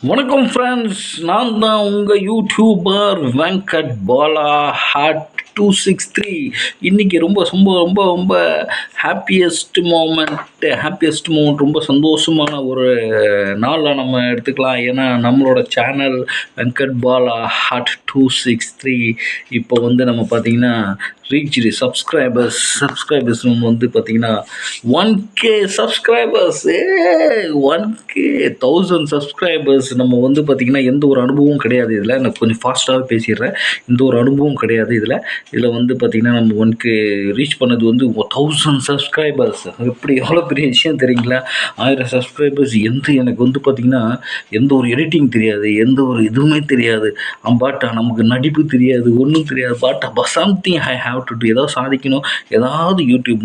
வணக்கம் ஃப்ரெண்ட்ஸ், நான் தான் உங்கள் யூடியூபர் வெங்கட் பாலா ஹாட் 263. இன்றைக்கி ரொம்ப ரொம்ப ரொம்ப ரொம்ப ஹாப்பியஸ்ட் மூமெண்ட் ரொம்ப சந்தோஷமான ஒரு நாளில் நம்ம எடுத்துக்கலாம். ஏன்னா நம்மளோட சேனல் வெங்கட் பாலா ஹாட் 263 இப்போ நம்ம பார்த்திங்கன்னா ரீச் சப்ஸ்கிரைபர்ஸ் நம்ம பார்த்திங்கன்னா 1K சப்ஸ்கிரைபர்ஸ் 1K 1000 சப்ஸ்கிரைபர்ஸ் நம்ம பார்த்திங்கன்னா எந்த ஒரு அனுபவமும் கிடையாது. இதில் நான் கொஞ்சம் ஃபாஸ்ட்டாகவே பேசிடுறேன். எந்த ஒரு அனுபவம் கிடையாது. இதில் பார்த்திங்கன்னா நம்ம 1K ரீச் பண்ணது 1000 சப்ஸ்கிரைபர்ஸ். எப்படி எவ்வளோ பெரிய விஷயம் தெரியுங்களா? 1000 சப்ஸ்கிரைபர்ஸ். எனக்கு பார்த்திங்கன்னா எந்த ஒரு எடிட்டிங் தெரியாது, எந்த ஒரு இதுவுமே தெரியாது. நமக்கு நடிப்பு தெரியாது, ஒன்றும் தெரியாது. Something I have to do. ஏதாவது சாதிக்கணும், ஏதாவது YouTube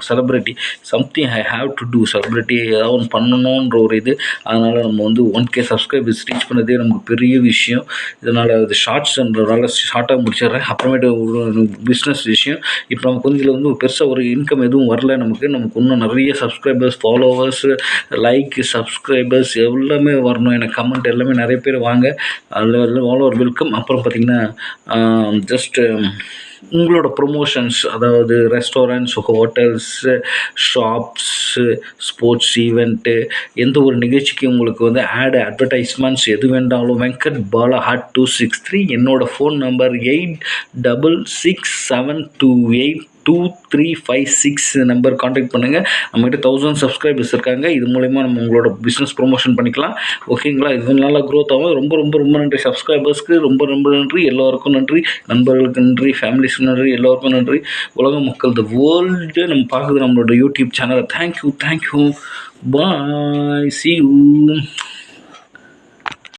celebrity something I have to do. Celebrity ஏதாவது ஒன்று பண்ணணுன்ற ஒரு இது. அதனால் நம்ம 1K சப்ஸ்கிரைபர்ஸ் ரீச் பண்ணதே நமக்கு பெரிய விஷயம். இதனால் அது ஷார்ட்ஸ்ன்றதால ஷார்ட்டாக முடிச்சிடுறேன். அப்புறமேட்டு ஒரு பிஸ்னஸ் விஷயம். இப்போ நமக்கு இதில் பெருசாக ஒரு இன்கம் எதுவும் வரல. நமக்கு இன்னும் நிறைய சப்ஸ்கிரைபர்ஸ், ஃபாலோவர்ஸ், லைக், சப்ஸ்கிரைபர்ஸ் எல்லாமே வரணும். எனக்கு கமெண்ட் எல்லாமே நிறைய பேர் வாங்க. அதில் ஆல் ஓவர் வெல்கம். அப்புறம் பார்த்திங்கன்னா ஜஸ்ட்டு உங்களோட ப்ரொமோஷன்ஸ், அதாவது restaurants, hotels, shops, sports event, எந்த ஒரு நிகழ்ச்சிக்கு உங்களுக்கு அட்வர்டைஸ்மெண்ட்ஸ் எது வேண்டாலும் வெங்கட் பாலா ஹாட் 263 என்னோடய ஃபோன் நம்பர் 8667282356 நம்பர் காண்டாக்ட் பண்ணுங்கள். நம்மகிட்ட 1000 சப்ஸ்கிரைபர்ஸ் இருக்காங்க. இது மூலயமா நம்ம உங்களோட பிஸ்னஸ் ப்ரொமோஷன் பண்ணிக்கலாம். ஓகேங்களா? இது நல்லா க்ரோத் ஆகும். ரொம்ப ரொம்ப ரொம்ப நன்றி. சப்ஸ்கிரைபர்ஸ்க்கு ரொம்ப ரொம்ப நன்றி. எல்லோருக்கும் நன்றி. நண்பர்களுக்கு நன்றி. ஃபேமிலிஸ்க்கு நன்றி. எல்லோருக்கும் நன்றி. உலக மக்கள், த வேர்ல்டு நம்ம பார்க்குது நம்மளோட யூடியூப் சேனலை. தேங்க்யூ. பாய். C you.